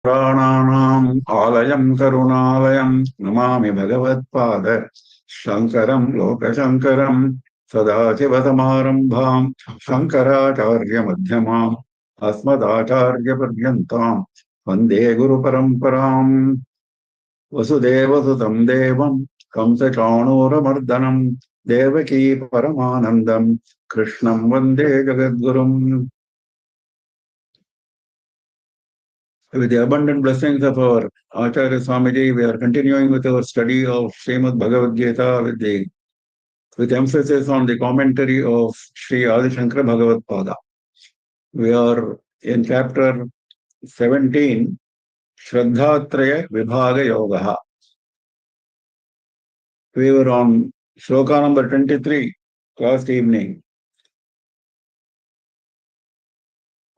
Prananam Alayam Karunalayam Namami Bhagavad-pada Shankaram Lokashankaram Sadasivasamarambham Shankaracharya Madhyamam Asmadacharya Paryantam Vande Guru Paramparam Vasudevasutam Devam Kamsachanuramardanam Devaki Paramanandam Krishnam Vande Jagadgurum. With the abundant blessings of our Acharya Swamiji, we are continuing with our study of Srimad Bhagavad Gita with emphasis on the commentary of Sri Adi Shankara Bhagavad Pada. We are in chapter 17, Shraddhatraya Vibhaga Yoga. We were on shloka number 23 last evening.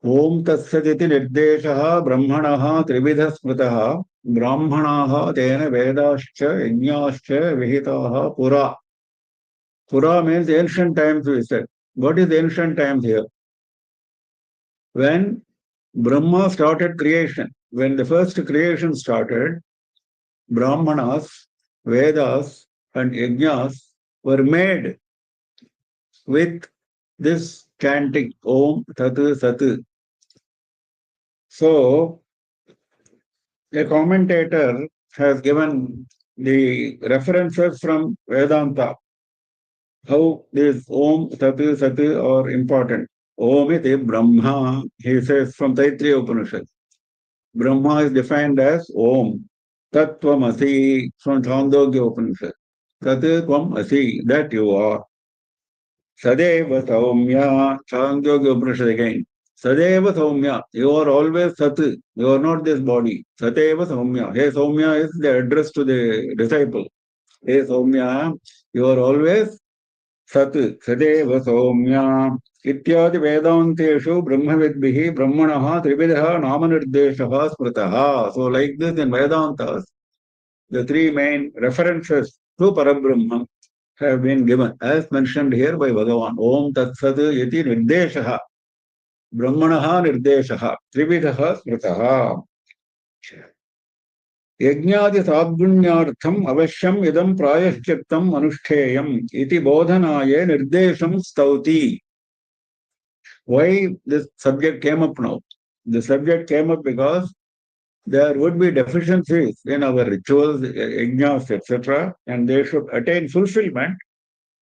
Om Tatsatiti Nirdeshaha Brahmanaha Trividha Smritaha Brahmanaha Tena Vedascha Yajnascha Vihitaha Pura. Pura means ancient times, we said. What is ancient times here? When Brahma started creation, when the first creation started, Brahmanas, Vedas and Yajnas were made with this chanting Om Tat Sat. So, a commentator has given the references from Vedanta, how these Om Tat Sat are important. Om iti Brahma, he says from Taittiriya Upanishad. Brahma is defined as Om. Tat Tvam Asi from Chandogya Upanishad. Tat Tvam Asi, that you are. Sadeva Saumya, Chandogya Upanishad again. Sadeva Saumya, you are always Sat, you are not this body. Sateva Saumya. Hey Saumya is the address to the disciple. Hey Saumya, you are always Sat, Sadeva Saumya. Ityadi Vedanteshu Brahmavidbihi Brahmanaha Trividaha Namanirdeshaha Smritaha. So like this in Vedantas, the three main references to Parabrahma have been given as mentioned here by Bhagavan. Om Tat Sat Yati Nirdeshaha Brahmanaha Nirdeshaha Trividaha Smritaha. Yajnadi sadgunyartham avashyam idam prayashchittam anushtheyam iti bodhanaye nirdesham stauti. Why this subject came up now? The subject came up because there would be deficiencies in our rituals, yajnas, etc., and they should attain fulfillment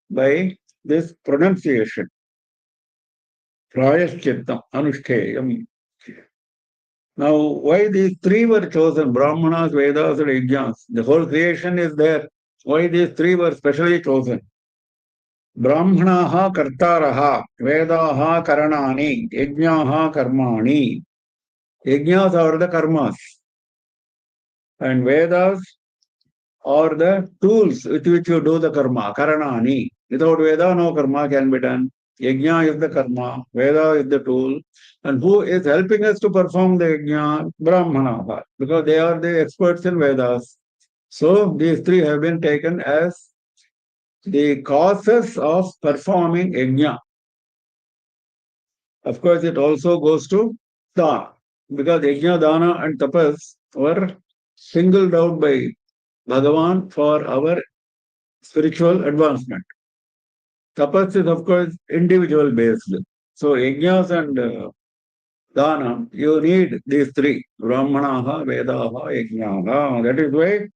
by this pronunciation. Prayashchittam, Anushtheyam. Now, why these three were chosen? Brahmanas, Vedas, and Yajnas. The whole creation is there. Why these three were specially chosen? Brahmanaha kartaraha, Vedaha karanani, Yajnaha karmani. Yajnas are the karmas. And Vedas are the tools with which you do the karma, karanani. Without Veda, no karma can be done. Yajna is the karma, Veda is the tool. And who is helping us to perform the yajna? Brahmana, because they are the experts in Vedas. So these three have been taken as the causes of performing yajna. Of course, it also goes to dana, because yajna, dana and tapas were singled out by Bhagavan for our spiritual advancement. Tapas is, of course, individual based. So, yajnas and dana, you need these three, Brahmanaha, Vedaha, Yajnaha. That is why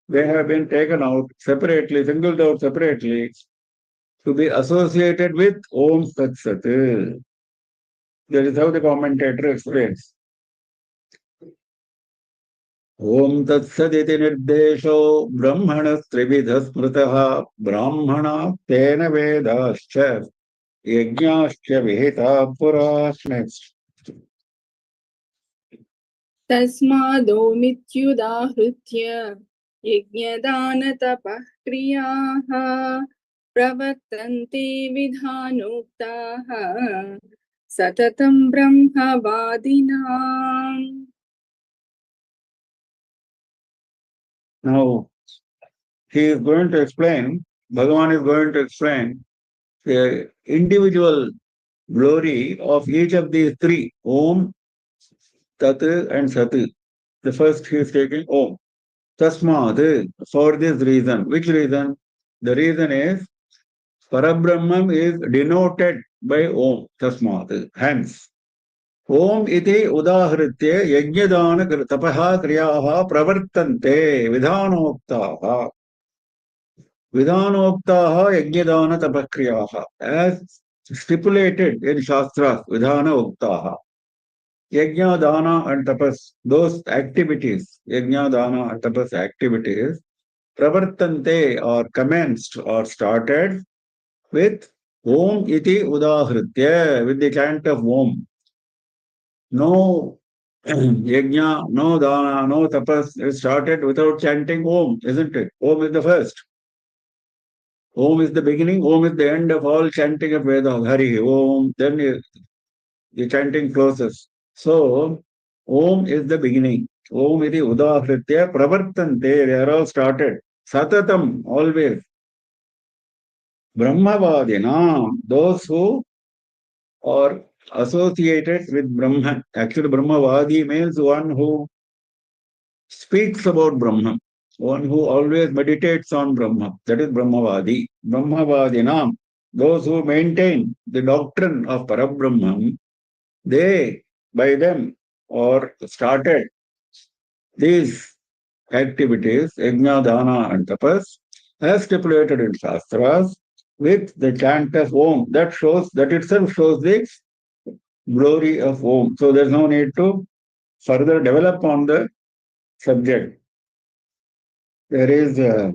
they have been taken out separately, singled out separately, to be associated with Om Tat Sat. That is how the commentator explains. Om Tat Saditi Nirdesho Brahmana Trividha Smritaha Brahmana Tena Vedascha Yajnascha Vihita Pura. Next. Tasmadomityudahritya yajnadana-tapah kriyaha pravartanti vidhanuktaha satatam brahmavadinam. Now, he is going to explain, Bhagavan is going to explain the individual glory of each of these three, Om, Tat and Sat. the first he is taking Om. Tasmad, for this reason. Which reason? The reason is Parabrahman is denoted by Om. Tasmad. Hence, Om iti udahritye yajnadana tapaha kriyaha pravartante vidhanoktaha. Vidhanoktaha yajnadana tapakriyaha. As stipulated in Shastras, Vidhana Uktaha. Yajna, Dana and Tapas, those activities, Yajna, Dana and Tapas activities, pravartante or commenced or started with Om iti udahritya, with the chant of Om. No yajna, no dana, no tapas is started without chanting Om, isn't it? Om is the first. Om is the beginning, Om is the end of all chanting of Vedas. Hari, Om, then the chanting closes. So, Om is the beginning. Om iti udahritya pravartante, they are all started. Satatam, always. Brahmavadina, those who are associated with Brahman. Actually, Brahmavadi means one who speaks about Brahman, one who always meditates on Brahman. That is Brahmavadi. Brahmavadinam, those who maintain the doctrine of Parabrahman, they, by them, or started these activities, yajna, dana, and tapas, as stipulated in Shastras, with the chant of Om. That shows, that itself shows the glory of Om. So there's no need to further develop on the subject. There is a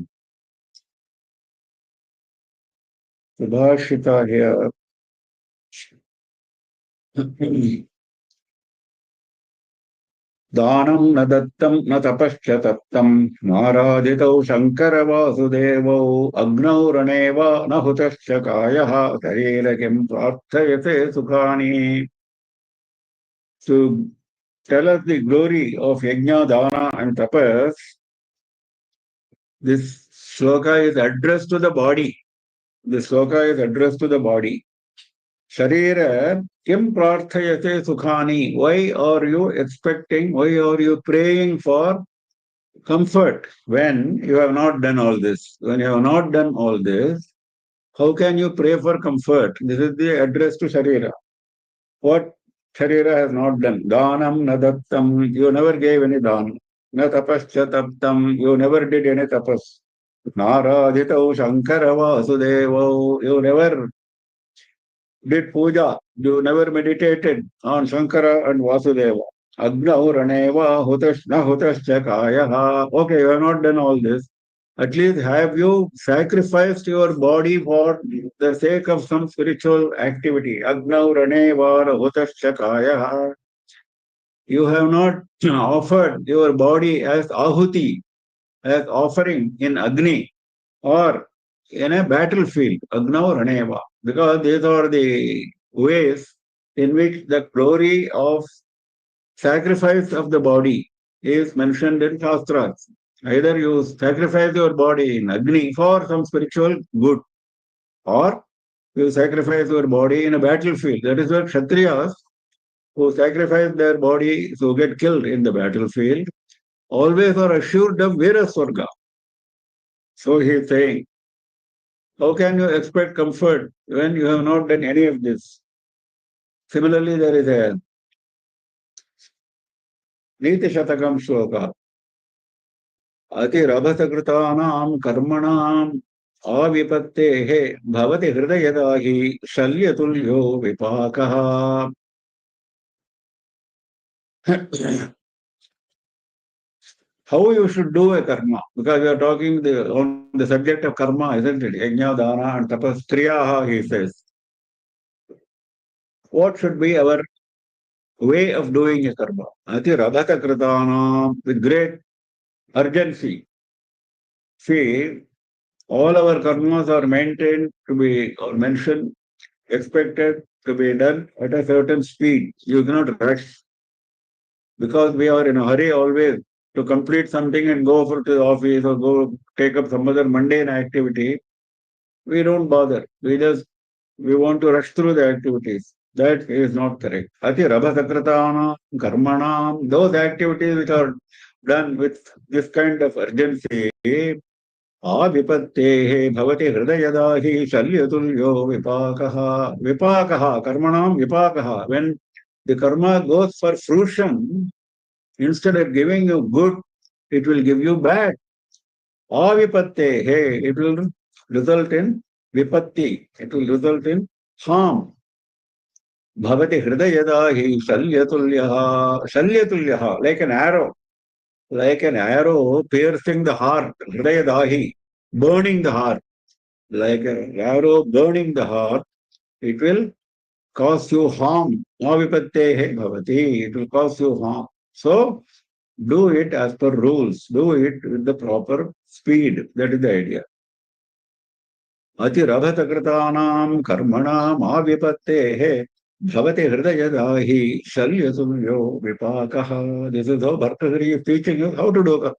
Subhashita here. Danam na dattam na tapascha tattam naraditau shankara vasudevau agnau raneva na hutascha kayaha sarira kim prarthayate sukhani. To tell us the glory of yajna, dana and tapas, this sloka is addressed to the body. The sloka is addressed to the body. Sharira, kim prarthayate sukhani. Why are you expecting, why are you praying for comfort when you have not done all this? When you have not done all this, how can you pray for comfort? This is the address to Sharira. What Sharira has not done? Danam nadattam, you never gave any dan. Na tapascha taptam, you never did any tapas. Naraditau shankara vasudevau, you never did puja, you never meditated on Shankara and Vasudeva. Agnau raneva hutashna hutascha kayaha. Okay, you have not done all this. At least have you sacrificed your body for the sake of some spiritual activity? Agnau raneva hutascha kayaha. You have not offered your body as ahuti, as offering in Agni or in a battlefield, Agnav Raneva, because these are the ways in which the glory of sacrifice of the body is mentioned in Shastras. Either you sacrifice your body in Agni for some spiritual good, or you sacrifice your body in a battlefield. That is where Kshatriyas, who sacrifice their body to get killed in the battlefield, always are assured of Viraswarga. So he is saying, how can you expect comfort when you have not done any of this? Similarly, there is a Niti Shatakam Shloka. Ati Rabhasakrtanam Karmanam Avipattehe Bhavati Hridayadahi Shalyatulyo Vipakaha. How you should do a karma? Because we are talking on the subject of karma, isn't it? Yajna, dana, and tapas, kriyaha, he says. What should be our way of doing a karma? Ati radhata kritana, with great urgency. See, all our karmas are maintained to be, or mentioned, expected to be done at a certain speed. You cannot rush because we are in a hurry always to complete something and go to the office or go take up some other mundane activity. We don't bother. We want to rush through the activities. That is not correct. Ati rabhasakritanam karmanam, those activities which are done with this kind of urgency, avipattehe bhavati hridayadahi shalyatulyo vipakaha. Vipakaha, karmanam vipakaha. When the karma goes for fruition, instead of giving you good, it will give you bad. Avipattehe, it will result in vipatti. It will result in harm. Bhavati hridayadahi shalyatulyaha. Shalyatulyaha, like an arrow piercing the heart. Hridayadahi, burning the heart. Like an arrow burning the heart, it will cause you harm. Avipattehe bhavati, it will cause you harm. So, do it as per rules. Do it with the proper speed. That is the idea. Atirabhatakritaanam karmanam avipattehe bhavati hridayadahi shalyatulyo vipakaha. This is how Bhartahari is teaching us how to do it.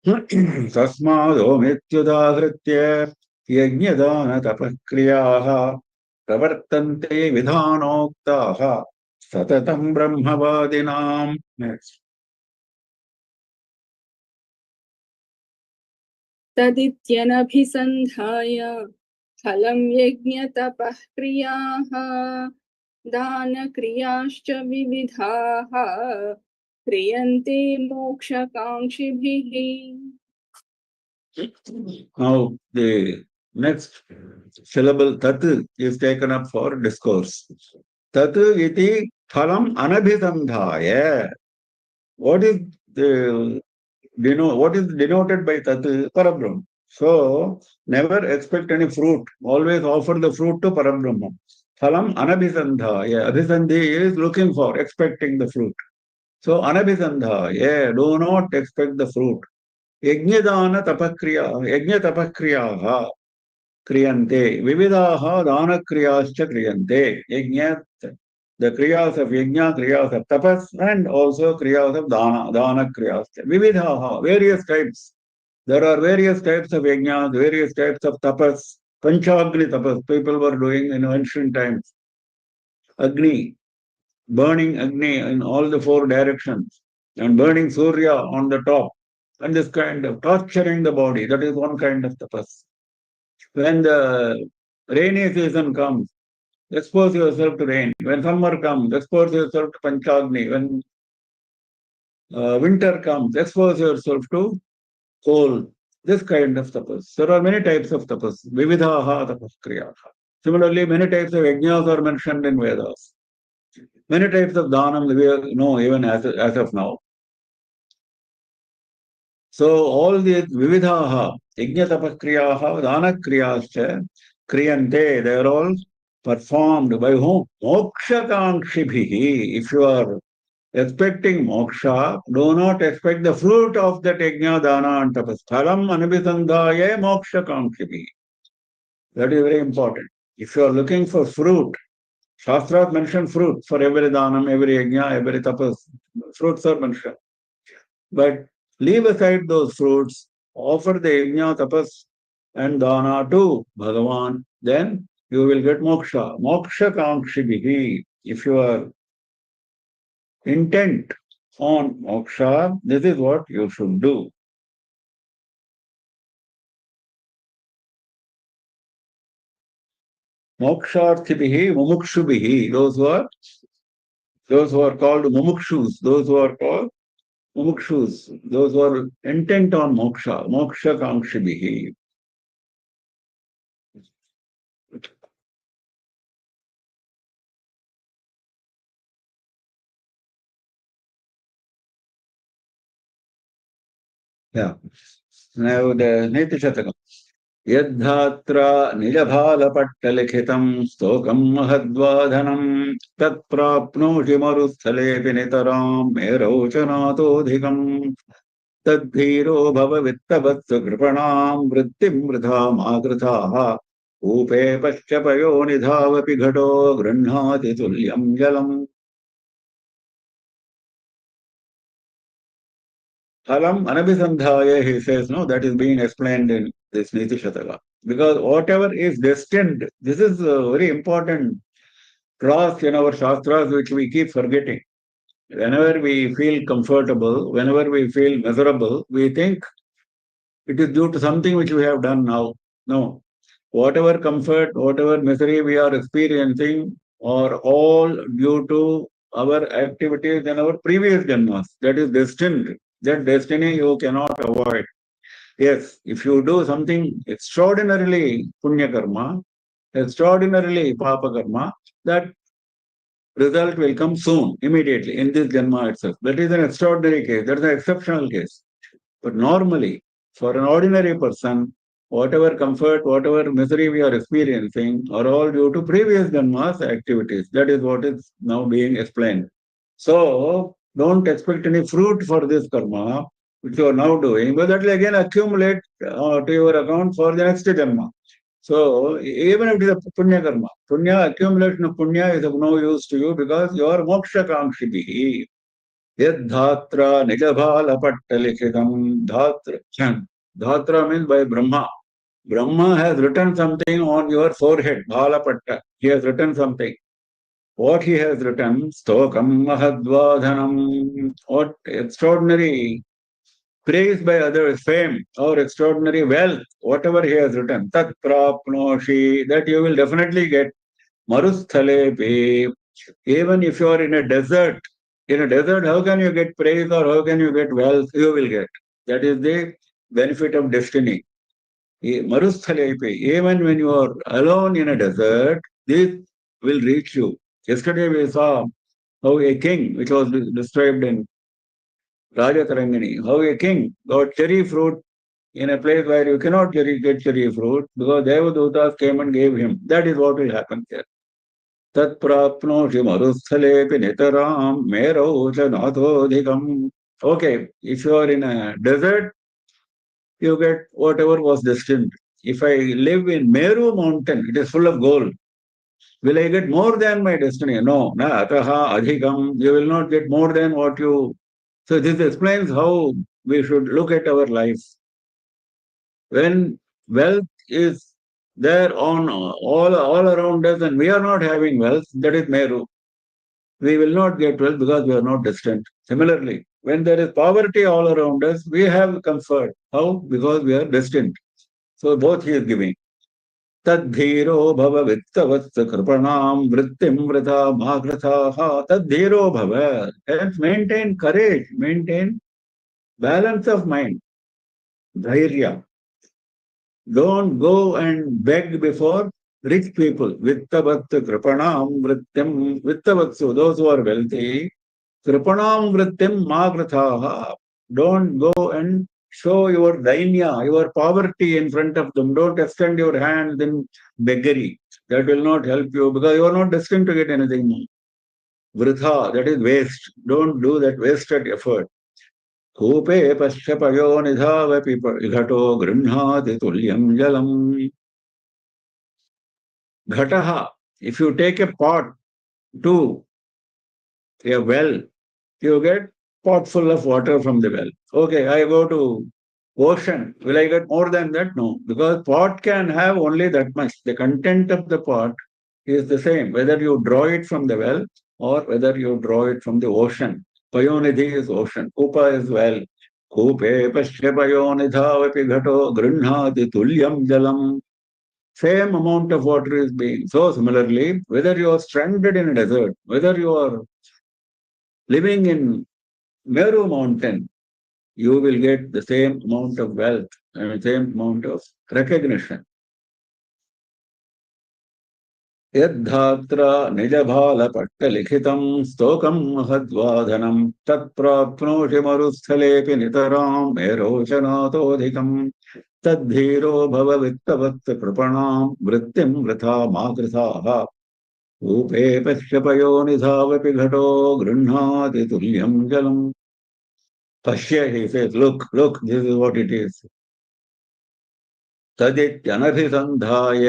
Tasmado mityudahritya yajnadana tapakriyaha pravartante vidhanoktaha satatam brahmavadinam. Next. तदित्यनभिसन्धाय फलं यज्ञतपः क्रियाः दानक्रियाश्च विविधाः क्रियन्ते मोक्षकाङ्क्षिभिः. Now the next syllable tat is taken up for discourse. Tat iti phalam anabhisandhaya. What is the what is denoted by tat? Parabrahma. So never expect any fruit. Always offer the fruit to Parabrahma. Phalam anabhisandhaya. Abhisandhi is looking for, expecting the fruit. So anabhisandhaya, do not expect the fruit. Yajnadana tapakriya, yajna tapakriyaha kriyante, vividaha dana kriyascha kriyante. Yajna, the kriyas of yajna, kriyas of tapas, and also kriyas of dana kriyascha. Vividaha, various types. There are various types of yajna, various types of tapas. Panchagni tapas, people were doing in ancient times. Agni, burning Agni in all the four directions, and burning Surya on the top, and this kind of torturing the body. That is one kind of tapas. When the rainy season comes, expose yourself to rain. When summer comes, expose yourself to Panchagni. When winter comes, expose yourself to cold. This kind of tapas. There are many types of tapas. Vividhaha tapas kriyaha. Similarly, many types of yajnas are mentioned in Vedas. Many types of dhanam we know even as of now. So all these vividhaha, yajna tapakriyaha, dana kriyascha, kriyante, they are all performed by whom? Moksha kankshibhihi. If you are expecting moksha, do not expect the fruit of that yajna, dana and tapas. Phalam anabhisandhaya moksha kankshibhihi. That is very important. If you are looking for fruit, Shastras mention fruit for every dhanam, every yajna, every tapas. Fruits are mentioned. But leave aside those fruits, offer the yajna, tapas, and dana to Bhagavan, then you will get moksha. Moksha kankshibhihi. If you are intent on moksha, this is what you should do. Moksharthibhihi, mumukshubhihi. Those who are called mumukshus, those who are called mumukshus, those who are intent on moksha, moksha kankshibhihi. Yeah. Now the Niti Shatakam. Yadhatra nijabhalapatalikitam stokam mahadvadhanam tatprapnoshi marusthale pinitaram merauchanatodhikam tadhiro bhava vittavatsu kripanam vrittim vridha magrithaha upe paschapayo nidhavapi ghato granhati tulyam jalam. Phalam anabhisandhaya, he says, no, that is being explained in this Niti Shataka. Because whatever is destined, this is very important. clause in our Shastras which we keep forgetting. Whenever we feel comfortable, whenever we feel miserable, we think it is due to something which we have done now. No. Whatever comfort, whatever misery we are experiencing are all due to our activities in our previous janmas. That is destined. That destiny you cannot avoid. Yes, if you do something extraordinarily punya karma, extraordinarily papa karma, that result will come soon, immediately, in this janma itself. That is an extraordinary case. That is an exceptional case. But normally, for an ordinary person, whatever comfort, whatever misery we are experiencing are all due to previous janmas activities. That is what is now being explained. So, don't expect any fruit for this karma, which you are now doing, but that will again accumulate to your account for the next janma. So, even if it is a punya karma, punya, accumulation of punya is of no use to you because you are moksha kamkshibihi. Yadhatra nijabhala pattalikhidam dhatra. Dhatra means by Brahma. Brahma has written something on your forehead, bhala patta. He has written something. What he has written, stokam mahadvadhanam, what extraordinary praise by others, fame or extraordinary wealth, whatever he has written, tat prapnoshi, that you will definitely get. Marusthalepi, even if you are in a desert, how can you get praise or how can you get wealth? You will get. That is the benefit of destiny. Marusthalepi, even when you are alone in a desert, this will reach you. Yesterday we saw how a king, which was described in Raja Tarangani, how a king got cherry fruit in a place where you cannot get cherry fruit because Devadutas came and gave him. That is what will happen here. तत्प्राप्नोषि मरुस्थलेऽपि नितरां मेरौ च नाथोऽधिकम्. Okay, if you are in a desert, you get whatever was destined. If I live in Meru mountain, it is full of gold. Will I get more than my destiny? No. Na ataha adhikam. You will not get more than what you. So this explains how we should look at our life. When wealth is there on all around us and we are not having wealth, that is Meru. We will not get wealth because we are not destined. Similarly, when there is poverty all around us, we have comfort. How? Because we are destined. So both he is giving. Tadhiro bhava vittavatsa kripanam vrittim vrita magrathaha tadhiro bhava. Hence maintain courage, maintain balance of mind, dhairya. Don't go and beg before rich people. Vittavatsa kripanam vrittim vittavatsu, those who are wealthy, Kripanam vrittim magrathaha. Don't go and show your dainya, your poverty in front of them. Don't extend your hands in beggary. That will not help you because you are not destined to get anything more. Vritha, that is waste. Don't do that wasted effort. Kupe paschapayo nidhavapi ghato grimhati tulyam jalam. Ghataha, if you take a pot to a well, you get pot full of water from the well. Okay, I go to ocean. Will I get more than that? No, because pot can have only that much. The content of the pot is the same, whether you draw it from the well or whether you draw it from the ocean. Payonidhi is ocean. Kupa is well. Kupe pasya payonidhavapi ghato grinhati tulyam jalam. Same amount of water is being. So similarly, whether you are stranded in a desert, whether you are living in Meru mountain, you will get the same amount of wealth and the same amount of recognition. Yadhatra nijabhala pattalikitam stokam mahadvadhanam tatprapnoshi marusthalepi nitaram erochanato tadhiro bhava vittavat kripanam vrittim vritha magrithaha upe pashyapayo nidhavapi ghato grinhati tulyam jalam. Pashya, he says, look, this is what it is. तदित्यनभिसन्धाय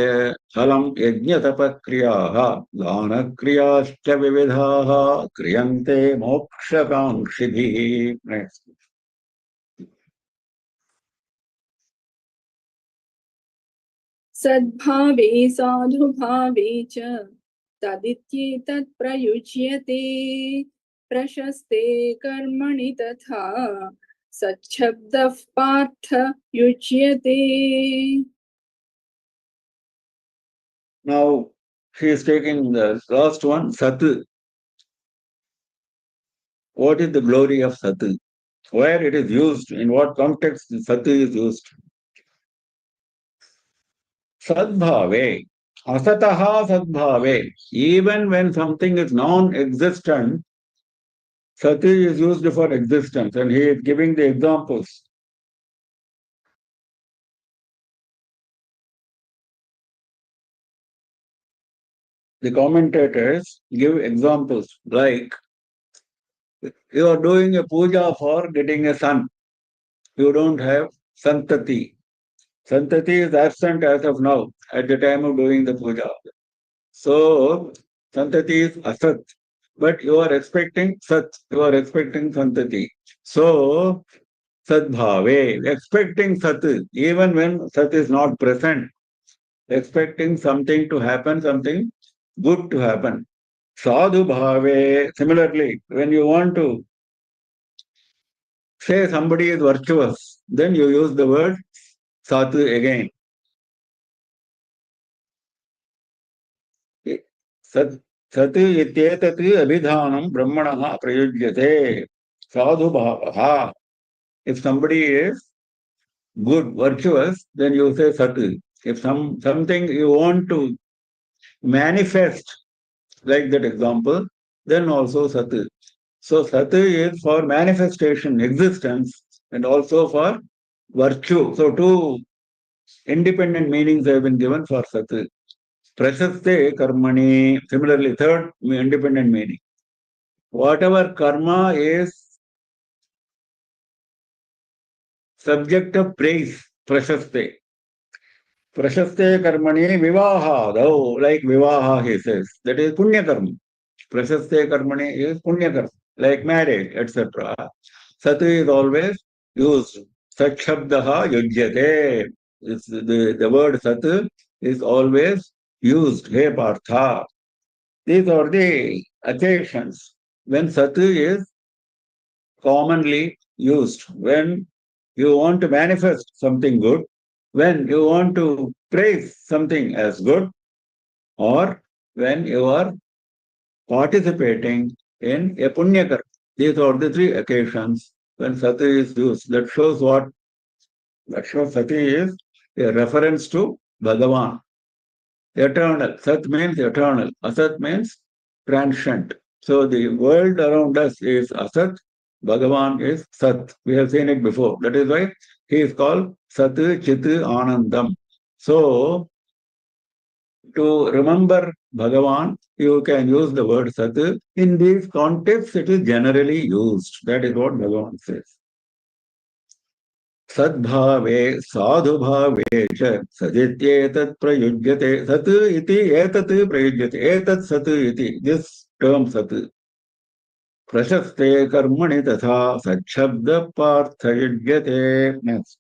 फलं यज्ञतपक्रियाः दानक्रियाश्च विविधाः क्रियन्ते मोक्षकाङ्क्षिभिः. Next. सद्भावे साधुभावे च तदित्येतत् प्रयुज्यते प्रशस्ते कर्मणि तथा सच्छब्दः पार्थ युज्यते. Now, he is taking the last one, Sat. What is the glory of Sat? Where it is used, in what context Sat is used? Sadbhave, asataha sadbhave. Even when something is non-existent, Sat is used for existence, and he is giving the examples. The commentators give examples like you are doing a puja for getting a son. You don't have santati. Santati is absent as of now at the time of doing the puja. So, santati is asat. But you are expecting sat. You are expecting santati. So, sadbhave, expecting sat, even when sat is not present, expecting something to happen, something good to happen. Sadhu bhave, similarly, when you want to say somebody is virtuous, then you use the word sadhu again. Sat इत्येतत् अभिधानं ब्रह्मणः प्रयुज्यते साधु भावः. If somebody is good, virtuous, then you say sat. If something you want to manifest, like that example, then also sat. So sat is for manifestation, existence, and also for virtue. So two independent meanings have been given for sat. Prashaste karmani, similarly, third independent meaning. Whatever karma is subject of praise, prashaste. Prashaste karmani vivaha, though, like vivaha he says, that is punya karma. Prashaste karmani is punya karma, like marriage, etc. Sat is always used. Sat shabdaha yujyate. The word sat is always used. He partha. These are the occasions when sat is commonly used. When you want to manifest something good, when you want to praise something as good, or when you are participating in a punya karma. These are the three occasions when sati is used. That shows what? That shows sati is a reference to Bhagavan. Eternal. Sat means eternal. Asat means transient. So the world around us is Asat. Bhagavan is Sat. We have seen it before. That is why he is called Sat Chit Anandam. So to remember Bhagavan, you can use the word Sat. In these contexts, it is generally used. That is what Bhagavan says. Sadbhave sadhubhave cha sadityetat prayujyate. Sat iti etat prayujyate. Etat sat iti. This term sat. Prashaste karmani tatha sachabda parthayujyate. Next.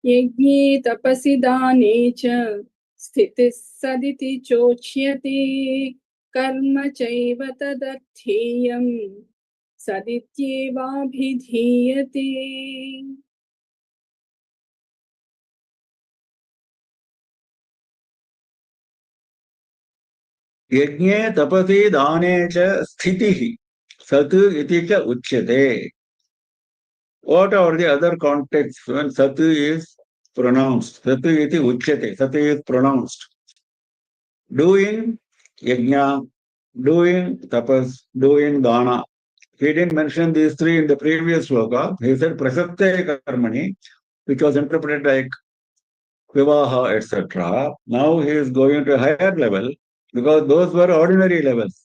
यज्ञे तपसि दाने च स्थितिः सदिति चोच्यते कर्म चैव तदर्थेयम् सदित्येवाभिधीयते. यज्ञे तपसि दाने च स्थितिः सत् इति च उच्यते. What are the other contexts when sat is pronounced? Sat iti uchyate. Sat is pronounced. Doing yajna, doing tapas, doing dana. He didn't mention these three in the previous sloka. He said prasatte karmani, which was interpreted like vivaha, etc. Now he is going to a higher level because those were ordinary levels.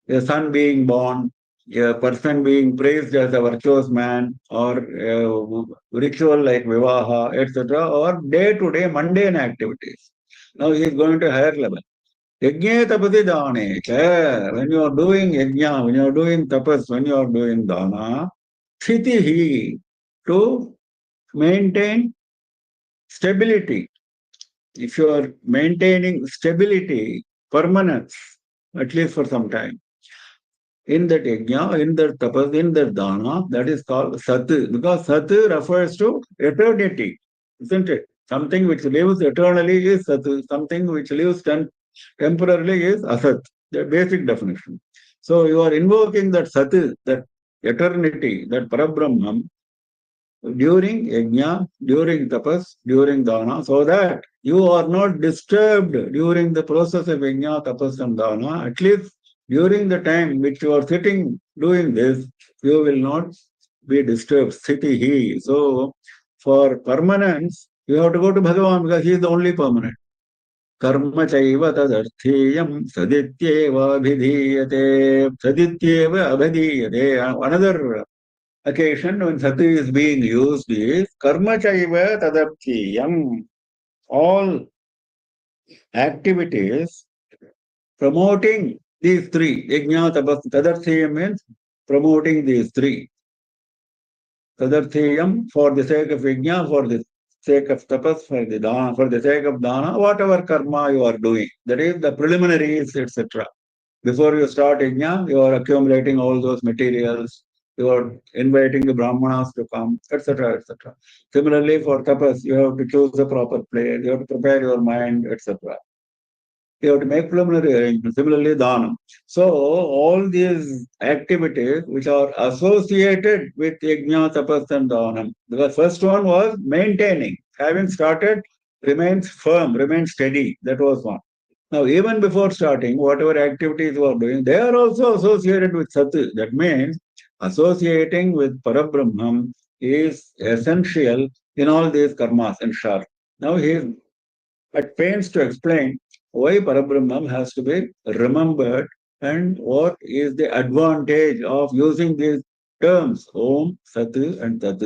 A son being born, a person being praised as a virtuous man, or a ritual like vivaha, etc., or day-to-day mundane activities. Now he is going to a higher level. Yajna tapasi dane. When you are doing yajna, when you are doing tapas, when you are doing dana, sthitihi, to maintain stability. if you are maintaining stability, permanence, at least for some time, in that yajna, in that tapas, in that dana, that is called sat, because sat refers to eternity, isn't it? Something which lives eternally is sat, something which lives temporarily is asat, the basic definition. So you are invoking that sat, that eternity, that parabrahman, during yajna, during tapas, during dana, so that you are not disturbed during the process of yajna, tapas and dana. At least during the time which you are sitting doing this, you will not be disturbed. Sthiti hi. So for permanence, you have to go to Bhagavan because he is the only permanent. Karma chaiva tadartheyam sadityeva abhidhiyate. Sadityeva abhidhiyate. Another occasion when sati is being used is karma chaiva tadarthiyam. All activities promoting these three. Yajna tapas tadarthiyam means promoting these three. Tadarthiyam for the sake of yajna, for the sake of tapas, for the dana, for the sake of dana, whatever karma you are doing. That is the preliminaries, etc. Before you start yajna, you are accumulating all those materials, you are inviting the brahmanas to come, etc., etc. Similarly, for tapas, you have to choose the proper place, you have to prepare your mind, etc. You have to make preliminary arrangements. Similarly, dhanam. So, all these activities which are associated with yajna, tapas, and dhanam. The first one was maintaining. Having started, remains firm, remains steady. That was one. Now, even before starting, whatever activities you are doing, they are also associated with Sat. That means associating with Parabrahman is essential in all these karmas and shar. Now, he is at pains to explain why Parabrahman has to be remembered and what is the advantage of using these terms Om, Sat, and Tat.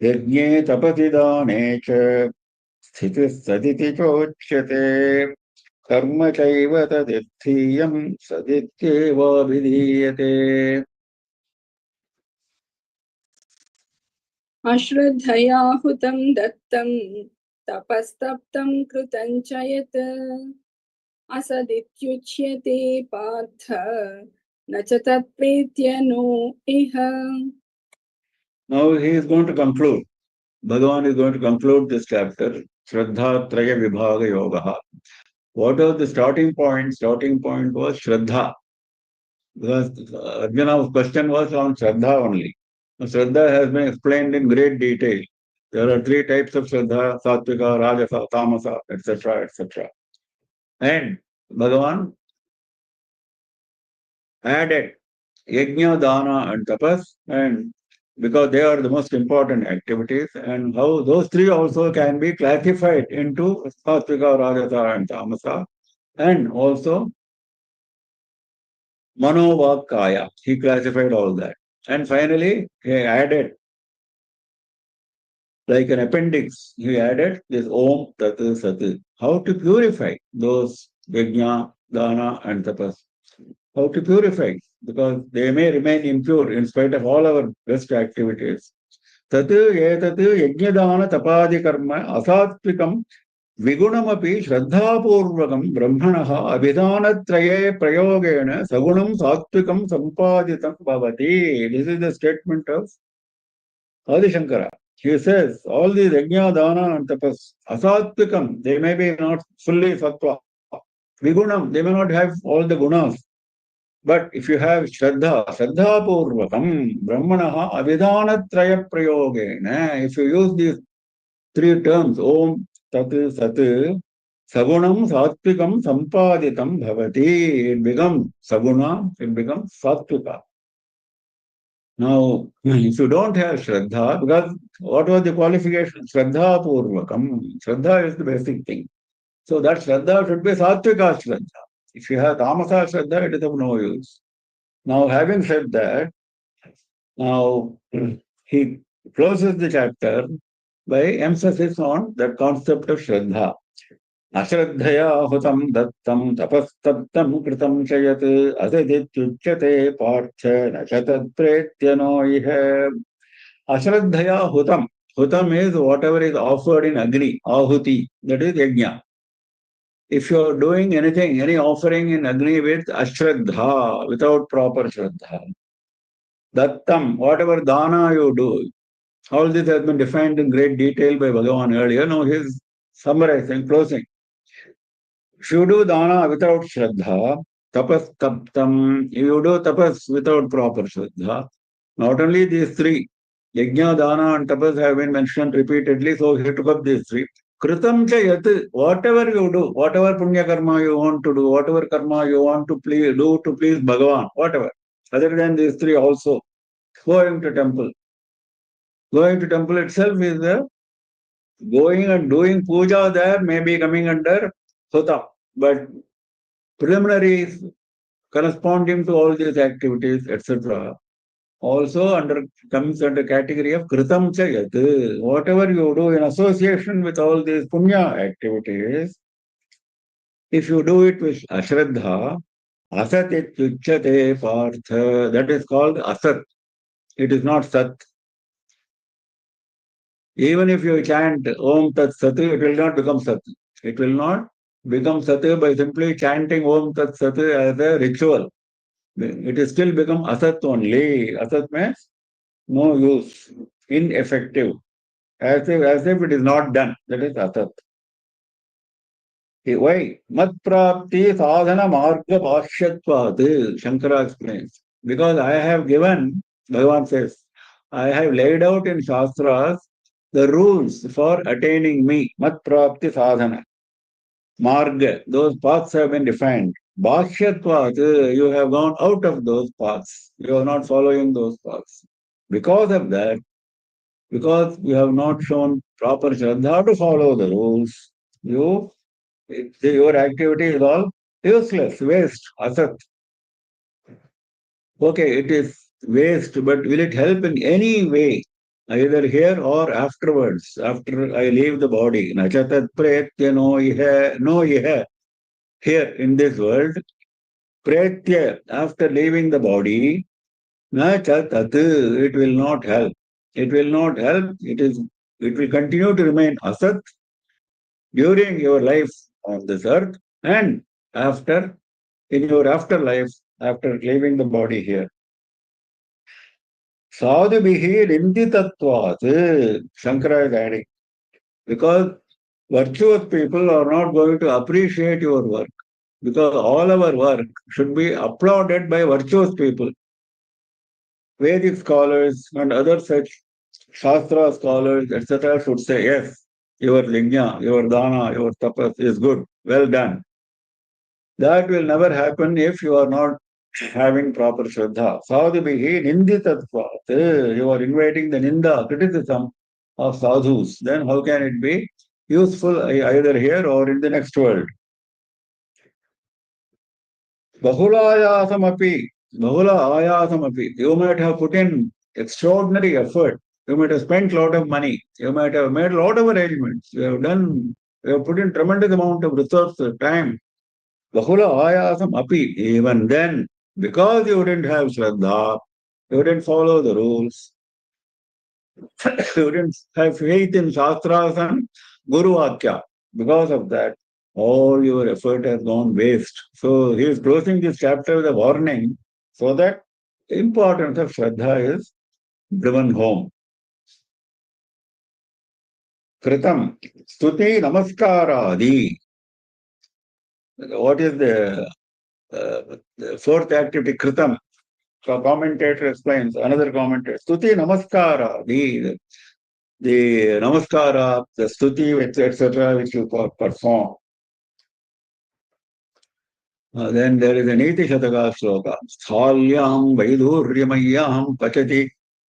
Yajne tapasi च स्थितिः सदिति चोच्यते कर्म चैव तदित्थीयं सदित्येवाभिधीयते. अश्रद्धया हुतं दत्तं तपस्तप्तं कृतं च यत् असदित्युच्यते पार्थ न च तत्प्रीत्य नो इह. Now he is going to conclude. Bhagavan is going to conclude this chapter, Shraddha Traya Vibhaga Yoga. What was the starting point? Starting point was Shraddha. Because Arjuna's question was on Shraddha only. Now, Shraddha has been explained in great detail. There are three types of Shraddha, Sattvika, Rajasa, Tamasa, etc., etc. And Bhagavan added Yajna, Dana, and Tapas, and because they are the most important activities, and how those three also can be classified into Sattvika, Rajasa, and Tamasa, and also Manovakaya. He classified all that. And finally, he added, like an appendix, he added this Om, Tat, Sat. How to purify those Yajna, Dana, and Tapas. How to purify, because they may remain impure in spite of all our best activities. Tat etat yajnadana tapadi karma asatvikam विगुणमपि श्रद्धापूर्वकं ब्रह्मणः अभिधानत्रये प्रयोगेण सगुणं सात्विकं सम्पादितं भवति. This is the statement of Adi Shankara. He says all these yajna, dana, and tapas, asatvikam, they may be not fully sattva. Vigunam, they may not have all the gunas. But if you have Shraddha Purvakam, Brahmanaha Abhidhanatraya Prayogena, if you use these three terms, Om, Tat, Sat, Sagunam, Satvikam, Sampaditam Bhavati, it becomes Saguna, it becomes Satvika. Now, if you don't have Shraddha, because what was the qualification? Shraddha Purvakam. Shraddha is the basic thing. So that Shraddha should be Satvika Shraddha. If you have Tamasa Shraddha, it is of no use. Now, having said that, now he closes the chapter by emphasis on that concept of Shraddha. Ashraddhaya hutam dattam tapastaptam kritam chayat asadityuchyate partha nachatad pretyano ihe. Ashraddhaya hutam. Hutam is whatever is offered in Agni, Ahuti, that is Yajna. If you are doing anything, any offering in Agni with Ashraddha, without proper Shraddha, Dattam, whatever dana you do, all this has been defined in great detail by Bhagavan earlier. Now he is summarizing, closing. If you do dana without Shraddha, tapas taptam, if you do tapas without proper Shraddha, not only these three, Yajna, Dana, and Tapas have been mentioned repeatedly, so he took up these three. Kritam cha yat, whatever you do, whatever punya karma you want to do, whatever karma you want to do to please Bhagavan, whatever. Other than these three also, going to temple. Going to temple itself is going and doing puja there may be coming under Sota. But preliminaries corresponding to all these activities, etc., also comes under category of kritam cha yat. Whatever you do in association with all these punya activities, if you do it with ashraddha, asat ityuchyate partha, that is called asat. It is not sat. Even if you chant Om Tat Sat, it will not become Sat. It will not become Sat by simply chanting Om Tat Sat as a ritual. It is still become Asat only. Asat means no use, ineffective, as if it is not done. That is Asat. Why? Mat prapti sadhana marga bhashyatvat, Shankara explains. Because I have given, Bhagavan says, I have laid out in Shastras the rules for attaining me, mat prapti sadhana, marga, those paths have been defined. Bhashyatvat, you have gone out of those paths. You are not following those paths. Because of that, because you have not shown proper shraddha to follow the rules, your activity is all useless, waste, asat. Okay, it is waste, but will it help in any way, either here or afterwards, after I leave the body? Nachatat pretya no iha, no iha. Here in this world, pretya, after leaving the body, nachatat, it will not help. It will not help. It will continue to remain asat during your life on this earth and after, in your afterlife, after leaving the body here. Sadhubihi linditatvat, Shankara is adding, because virtuous people are not going to appreciate your work, because all our work should be applauded by virtuous people. Vedic scholars and other such Shastra scholars, etc., should say, yes, your lingya, your dana, your tapas is good, well done. That will never happen if you are not having proper Shraddha. Sadhubihi ninditatvat. You are inviting the ninda, criticism of sadhus. Then how can it be useful either here or in the next world? Bahula ayasamapi. You might have put in extraordinary effort. You might have spent a lot of money. You might have made a lot of arrangements. You have put in tremendous amount of resources, time. Bahula ayasam api. Even then, because you didn't have Shraddha, you didn't follow the rules, you didn't have faith in Shastras and Guru Vakya. Because of that, all your effort has gone waste. So he is closing this chapter with a warning so that the importance of Shraddha is driven home. Kritam, Stuti Namaskaradi. What is the fourth activity? Kritam. So commentator explains, another commentator, Stuti Namaskara, the Namaskara, the Stuti, etc., which you perform. Then there is a Niti Shataka sloka. Sthalyam Vaiduryamayam Pachati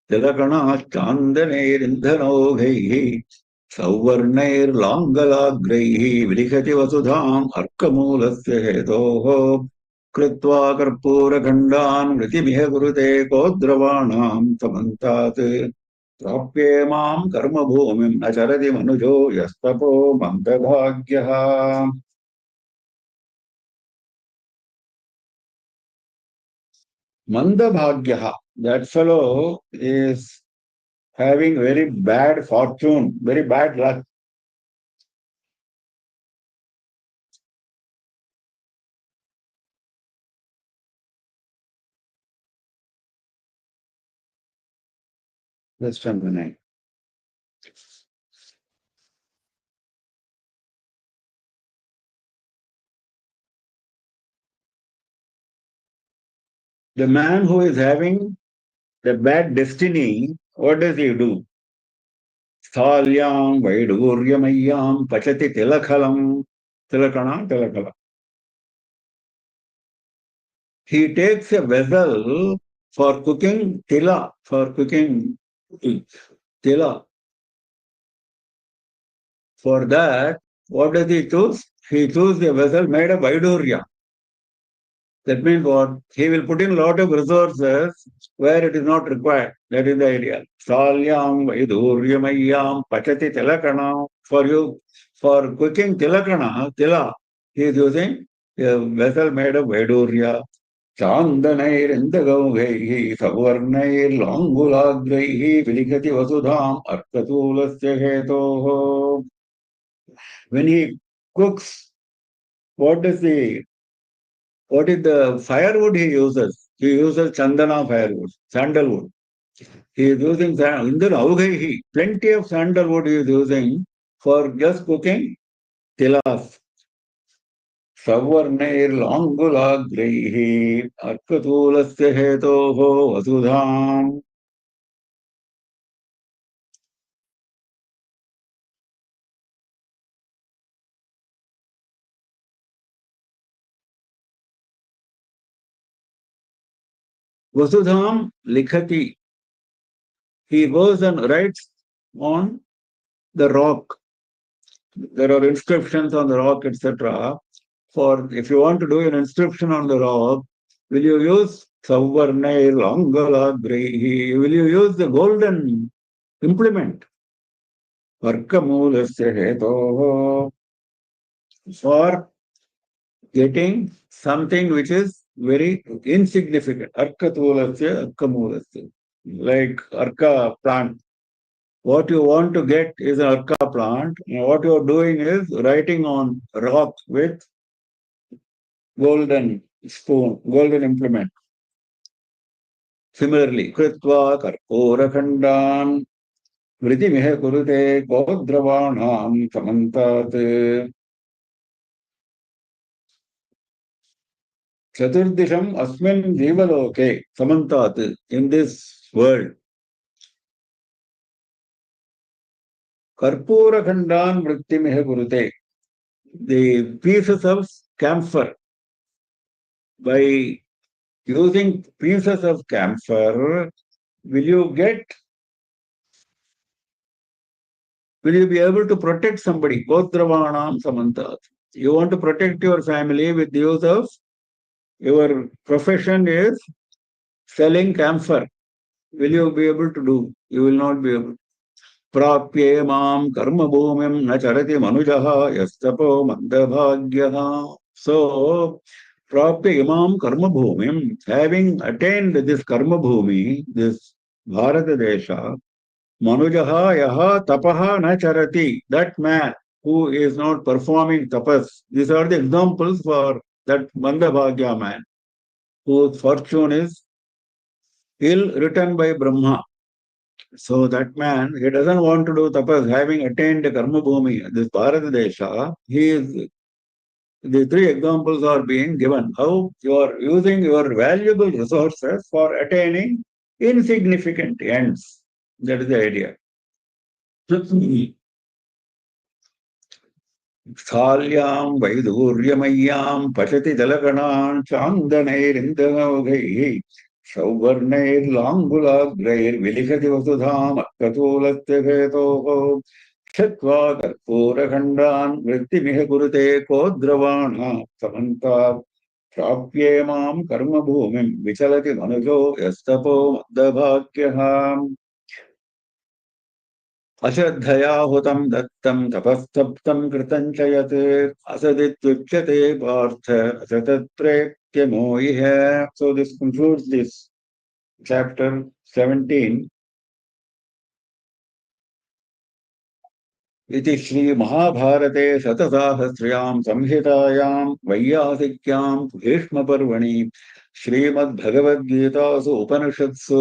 Tilakana Chandaneir Indhanogaihi Sauvarnair Langalagraihi Vrikati Vasudham Arkamulasya Hetoho Kritva Karpura Khandan Vritimiha Gurute Kodravanam Samantat Prapye Mam Karma Bhumim Acharati Manujo Yastapo Mandabhagyaha. Mandabhagyaha, that fellow having very bad fortune, very bad luck. That's from the night. The man who is having the bad destiny, what does he do? Sthalyam Vaiduryamayyam Pachati Tilakalam. Tilakana. He takes a vessel for cooking tila, for cooking tila. For that, what does he choose? He chooses a vessel made of Vaidurya. That means what? He will put in a lot of resources where it is not required. That is the idea. Salyam Vaiduryamayam Pachati Tilakana. For you, for cooking tilakana, tila, he is using a vessel made of Vaidurya. चान्दनैरिन्दगौघैः सवर्णैर्लाङ्गुलाग्रैः विलिखति वसुधाम् अर्कतूलस्य हेतोः. When he cooks, what is the firewood he uses? He uses chandana firewood, sandalwood. He is using Indra plenty of sandalwood he is using for just cooking tilas. सवर्णैर्लाङ्गुलाग्रैः अर्कतूलस्य हेतोः वसुधाम्. Vasudham likhati. He goes and writes on the rock. There are inscriptions on the rock, etc. For if you want to do an inscription on the rock, will you use Savarnair Langalagrehi? Will you use the golden implement? Arkamulasya hetoho. For getting something which is very insignificant. Arkatulasya, Arkamulasya. Like Arka plant. What you want to get is an Arka plant. And what you are doing is writing on rock with golden spoon, golden implement. Similarly, Kritva Karporakhandan Vritimihe Kurute Godravanam Samantat Chaturdisham Asmin Jivaloke Samantat. In this world, Karporakhandan Vritimihe Kurute, the pieces of camphor. By using pieces of camphor, will you be able to protect somebody? Godravanam Samantat. You want to protect your family with the use of, your profession is selling camphor. Will you be able to do? You will not be able. Prapye mam karma bhumim na charati manujaha yastapo mandabhagyaha. So, prapye imam karma bhumim, having attained this karma bhumi, this Bharata Desha, manujaha yaha tapaha na charati, that man who is not performing tapas. These are the examples for that mandabhagya man, whose fortune is ill written by Brahma. So that man, he doesn't want to do tapas, having attained karma bhumi, this Bharata Desha, the three examples are being given. How you are using your valuable resources for attaining insignificant ends. That is the idea. Sthalyam Vaiduryamayam Pashati Dalaganan Chandanairindamogaihi Sauvarnairlangulagrair Vilikati Vasudham Akatulatyaveto Chatva Karpurakhandan Vrittimihe Kurute Kodravana Samanta Prapye Mam Karma Bhumim Vichalati Manujo Yastapo Madhavakhyaham अश्रद्धया हुतं दत्तं तपस्तप्तं कृतं च यत् असदित्युच्यते Partha असतत्प्रेत्य मोहिः. So this concludes this chapter 17. इति श्री महाभारते शतसाहस्र्यां संहितायां वैयासिक्यां भीष्मपर्वणि श्रीमद्भगवद्गीतासु उपनिषत्सु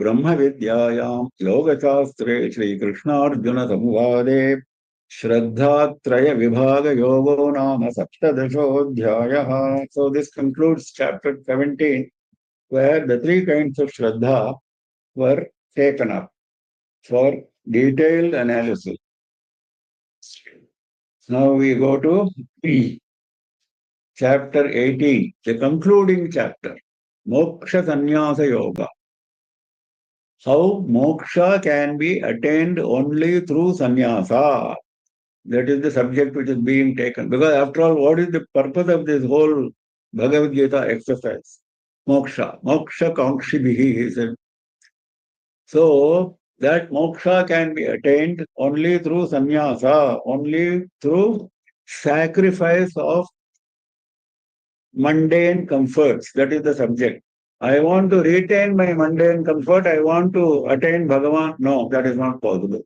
ब्रह्मविद्यायां योगशास्त्रे श्रीकृष्णार्जुनसंवादे श्रद्धात्रयविभागयोगो नाम सप्तदशोऽध्यायः. So this concludes chapter 17, where the three kinds of Shraddha were taken up for detailed analysis. Now we go to chapter 18, the concluding chapter, Moksha Sannyasa Yoga. How moksha can be attained only through sannyasa. That is the subject which is being taken. Because after all, what is the purpose of this whole Bhagavad Gita exercise? Moksha. Moksha kankshibhihi, he said. So, that moksha can be attained only through sannyasa, only through sacrifice of mundane comforts. That is the subject. I want to retain my mundane comfort. I want to attain Bhagavan. No, that is not possible.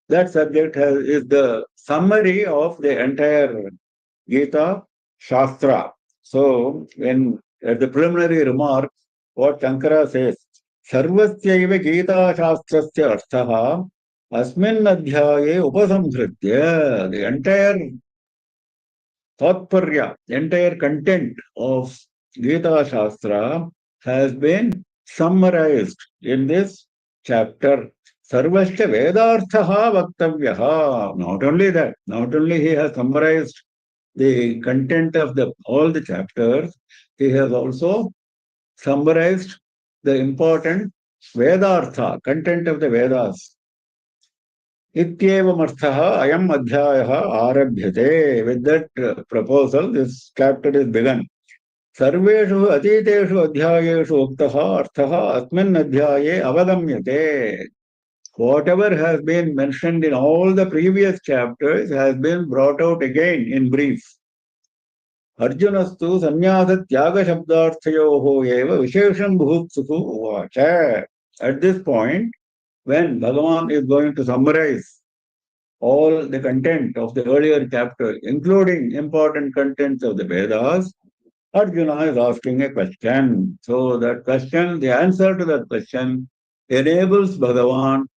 That subject is the summary of the entire Gita Shastra. So, when at the preliminary remark, what Shankara says, Sarvasyaiva Gita Shastrasya Arthaha Asmin Adhyaye Upasamhritya. The entire Tatparya, entire content of Gita Shastra has been summarized in this chapter. Sarvasya Vedarthaha Vaktavyaha. Not only that, not only he has summarized the content of all the chapters, he has also summarized the important Vedartha, content of the Vedas. Ityevamasthaha ayam adhyayah arabhyate. With that proposal, this chapter is begun. Sarveshu atiteshu adhyayeshu uktaha arthaha asmin adhyaye avagamyate. Whatever has been mentioned in all the previous chapters has been brought out again in brief. Arjunastu sannyasa tyaga shabdarthayoho eva vishesham bhutsuku uvacha. At this point, when Bhagavan is going to summarize all the content of the earlier chapter, including important contents of the Vedas, Arjuna is asking a question. So that question, the answer to that question enables Bhagavan,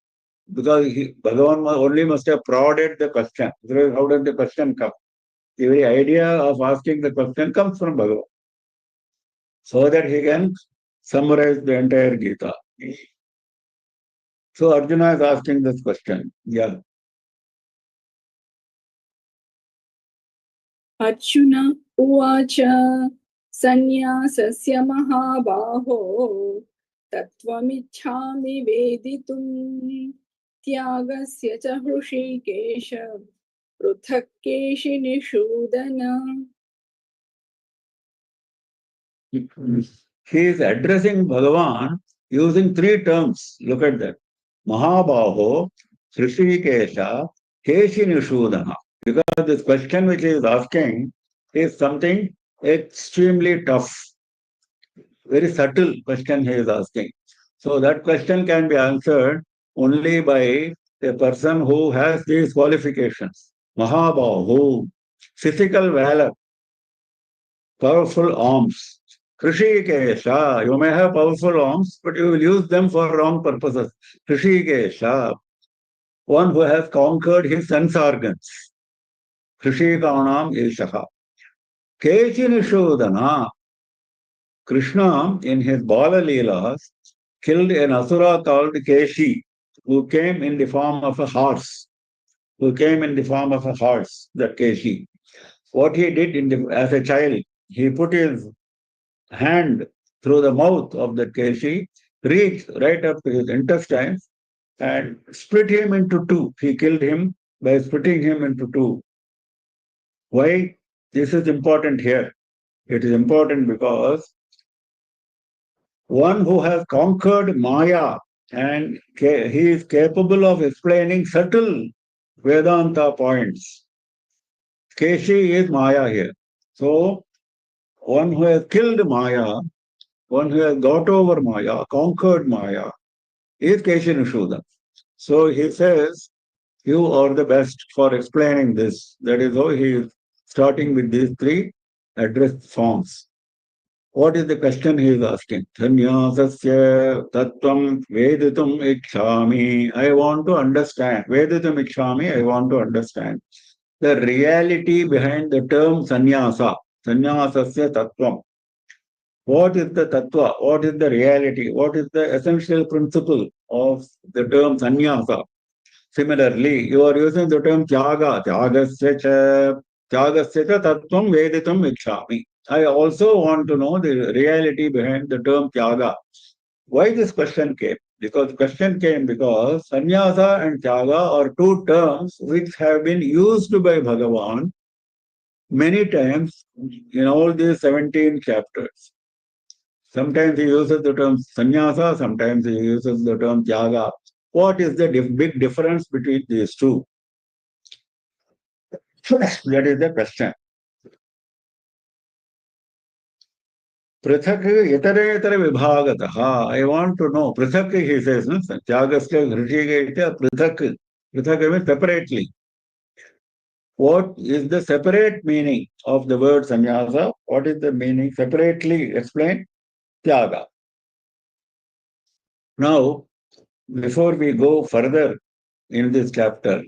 because Bhagavan only must have prodded the question. Otherwise, how does the question come? The very idea of asking the question comes from Bhagavan, so that he can summarize the entire Gita. So Arjuna is asking this question. Yeah. Arjuna uvacha sannyasasya mahabaho tattvamichhami veditum tyagasya cha hrushikesha पृथक् केशिनिषूदन. He is addressing Bhagavan using three terms. Look at that. Mahabaho, Srishikesha, Keshinishudana. Because this question which he is asking is something extremely tough. Very subtle question he is asking. So that question can be answered only by a person who has these qualifications. Mahabahu, physical valor, powerful arms. Krishikesha, you may have powerful arms, but you will use them for wrong purposes. Krishikesha, one who has conquered his sense organs. Krishikanam Eshaha. Keshinishudana, Krishna in his Bala Leelas killed an asura called Keshi, who came in the form of a horse. That Keshi. What he did as a child, he put his hand through the mouth of that Keshi, reached right up to his intestines, and split him into two. He killed him by splitting him into two. Why? This is important here. It is important because one who has conquered Maya and he is capable of explaining subtle Vedanta points. Keshi is Maya here. So, one who has killed Maya, one who has got over Maya, conquered Maya, is Keshinushuda. So he says, You are the best for explaining this. That is how he is starting with these three address forms. What is the question he is asking? Sannyasasya tattvam veditum ikshami. I want to understand. Veditum ikshami, I want to understand the reality behind the term sannyasa. Sannyasasya tattvam. What is the tattva? What is the reality? What is the essential principle of the term sannyasa? Similarly, you are using the term tyaga. Tyagasya cha tattvam veditum ikshami. I also want to know the reality behind the term tyaga. Why this question came? Because the question came because sannyasa and tyaga are two terms which have been used by Bhagavan many times in all these 17 chapters. Sometimes he uses the term sannyasa, sometimes he uses the term tyaga. What is the big difference between these two? That is the question. पृथक इतरेतर विभागतः I want to know पृथक he says no त्यागस्य घृषिके पृथक पृथक means separately. What is the separate meaning of the word sannyasa? What is the meaning separately? Explain. Tyaga. Now, before we go further in this chapter,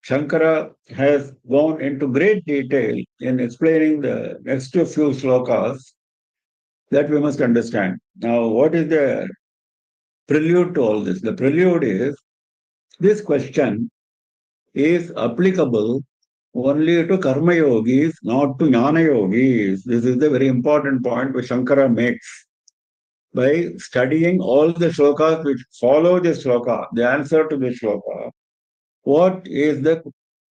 Shankara has gone into great detail in explaining the next few slokas that we must understand. Now, what is the prelude to all this? The prelude is this question is applicable only to karma yogis, not to jnana yogis. This is the very important point which Shankara makes. By studying all the shlokas which follow this shloka, the answer to this shloka, what is the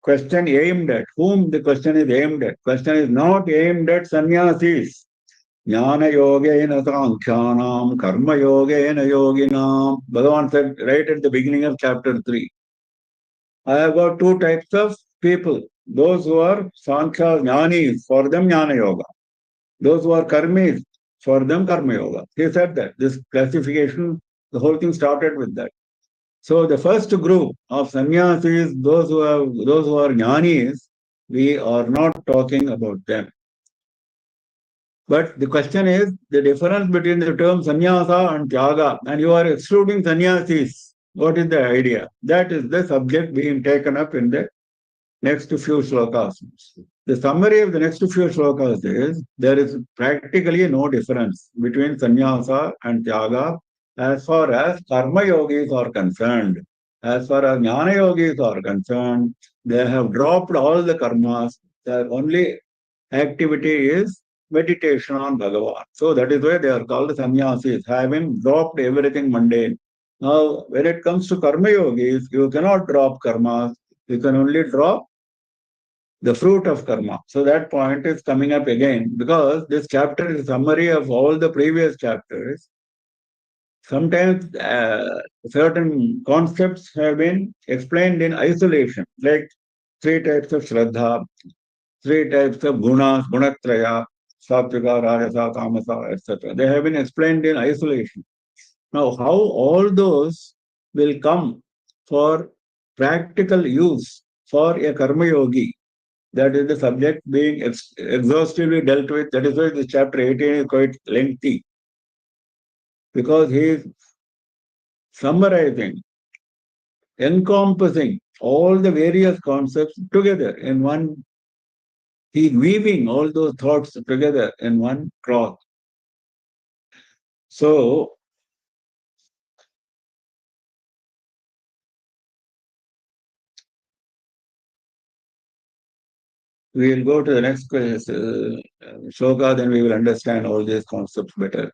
question aimed at? Whom the question is aimed at? Question is not aimed at sannyasis. Jnana yogena sankhanam, karma yogena yoginam. Bhagavan said right at the beginning of chapter 3. I have got two types of people. Those who are sankhya jnanis, for them jnana yoga. Those who are karmis, for them karma yoga. He said that. This classification, the whole thing started with that. So the first group of sannyasis, those who are jnanis, we are not talking about them. But the question is the difference between the term sannyasa and tyaga, and you are excluding sannyasis. What is the idea? That is the subject being taken up in the next few slokas. The summary of the next few slokas is there is practically no difference between sannyasa and tyaga as far as karma yogis are concerned. As far as jnana yogis are concerned, they have dropped all the karmas. Their only activity is meditation on Bhagavan. So that is why they are called sannyasis, having dropped everything mundane. Now, when it comes to karma yogis, you cannot drop karmas. You can only drop the fruit of karma. So that point is coming up again because this chapter is a summary of all the previous chapters. Sometimes certain concepts have been explained in isolation, like three types of shraddha, three types of gunas, gunatraya, satvika, rajasa, tamasa, etc. They have been explained in isolation. Now, how all those will come for practical use for a karma yogi, that is the subject being exhaustively dealt with. That is why this chapter 18 is quite lengthy, because he is summarizing, encompassing all the various concepts together in one. He is weaving all those thoughts together in one cloth. So, we will go to the next shloka, then we will understand all these concepts better.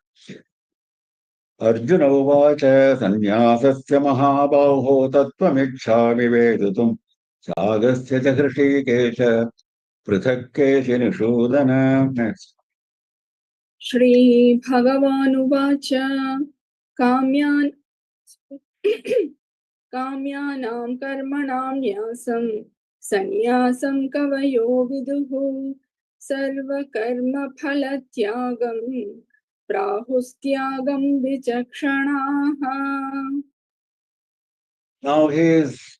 Arjun उवाच सन्न्यासस्य महाबाहो तत्त्वमिच्छामि वेदितुम् त्यागस्य च हृषीकेश पृथक् केशिनिषूदन. Shri Bhagavanuvacha Kamyan Kamyanam Karmanam Nyasam Sanyasam Kavayo Viduhu Sarva Karma Phalatyagam Prahustyagam Vichakshanaha. Now he is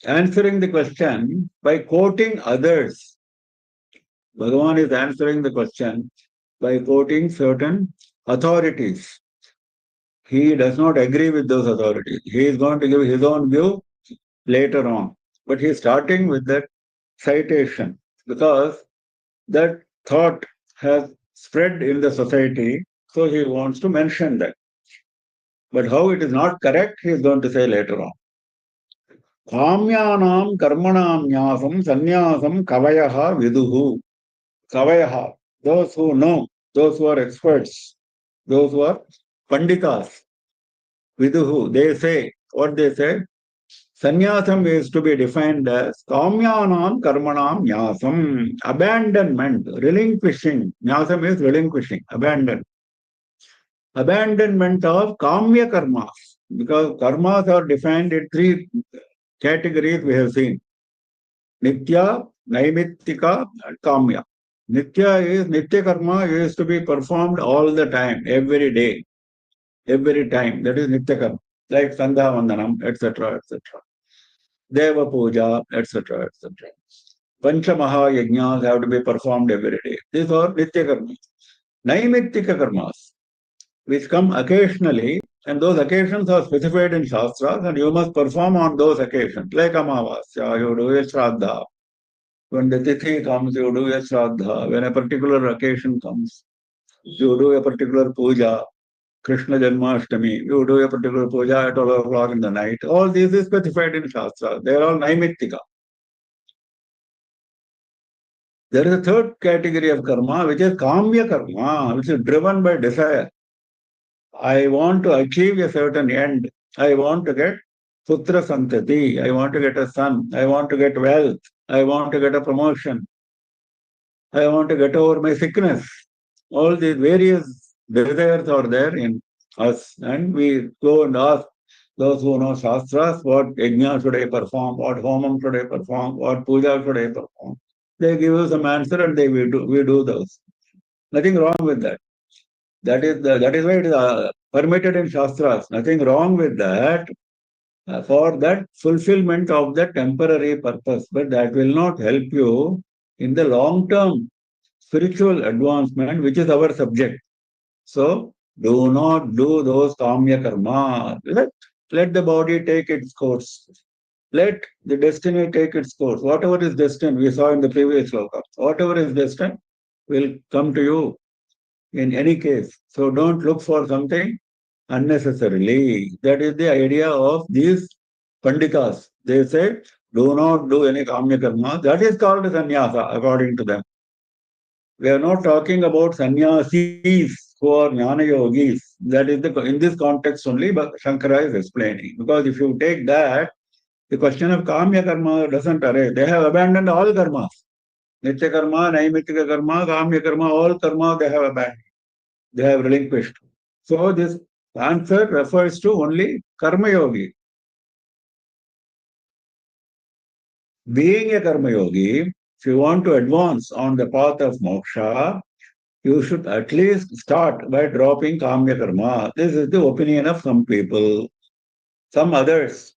answering the question by quoting others. Bhagavan is answering the question by quoting certain authorities. He does not agree with those authorities. He is going to give his own view later on. But he is starting with that citation because that thought has spread in the society, so he wants to mention that. But how it is not correct, he is going to say later on. Kamyanam karmanam nyasam sannyasam kavayaha viduhu. Kavayaha, those who know, those who are experts, those who are panditas. Viduhu, they say, what they say? Sannyasam is to be defined as kamyanam karmanam nyasam, abandonment, relinquishing. Nyasam is relinquishing, abandonment of kamya karmas. Because karmas are defined in three categories we have seen. Nitya, Naimittika, and Kamya. Nitya karma is to be performed all the time, every day, every time. That is Nitya karma, like Sandha Vandanam, etc., etc. Deva Puja, etc., etc. Pancha Maha Yajnas have to be performed every day. These are Nitya karmas. Naimittika karmas, which come occasionally, and those occasions are specified in Shastras, and you must perform on those occasions, like Amavasya, you do a Shraddha. When the Tithi comes, you do a Shraddha. When a particular occasion comes, you do a particular puja. Krishna Janmashtami, you do a particular puja at 12 o'clock in the night. All these is specified in Shastra. They are all Naimittika. There is a third category of karma, which is Kamya karma, which is driven by desire. I want to achieve a certain end. I want to get Putra Santati. I want to get a son. I want to get wealth. I want to get a promotion. I want to get over my sickness. All these various desires are there in us, and we go and ask those who know Shastras, what yajna should I perform, what homam should I perform, what puja should I perform. They give us some answer and we do those. Nothing wrong with that. That is why it is permitted in Shastras. Nothing wrong with that for that fulfillment of the temporary purpose. But that will not help you in the long term spiritual advancement, which is our subject. So do not do those kamya karma. Let the body take its course. Let the destiny take its course. Whatever is destined, we saw in the previous sloka, whatever is destined will come to you in any case. So don't look for something unnecessarily. That is the idea of these panditas. They say, do not do any kamya karma. That is called sannyasa, according to them. We are not talking about sannyasis who are jnana yogis. That is in this context only, but Shankara is explaining. Because if you take that, the question of kamya karma doesn't arise. They have abandoned all karmas. Nitya karma, naimittika karma, kamya karma, all karma they have abandoned. They have relinquished. So this answer refers to only karma yogi. Being a karma yogi, if you want to advance on the path of moksha, you should at least start by dropping kamya karma. This is the opinion of some people. Some others,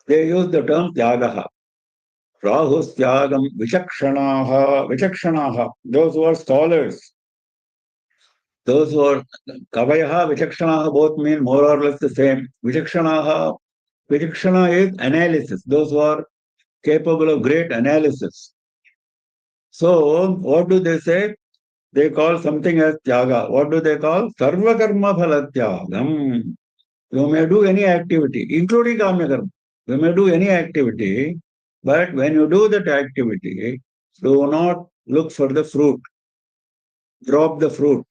they use the term tyagaha. Rahus tyagam vichakshanaha, those who are scholars. Those who are kavayaha, vichakshanaha both mean more or less the same. Vichakshana is analysis. Those who are capable of great analysis. So what do they say? They call something as tyaga. What do they call? Sarva karma phala tyagam. You may do any activity, including kamya karma. You may do any activity, but when you do that activity, do not look for the fruit. Drop the fruit.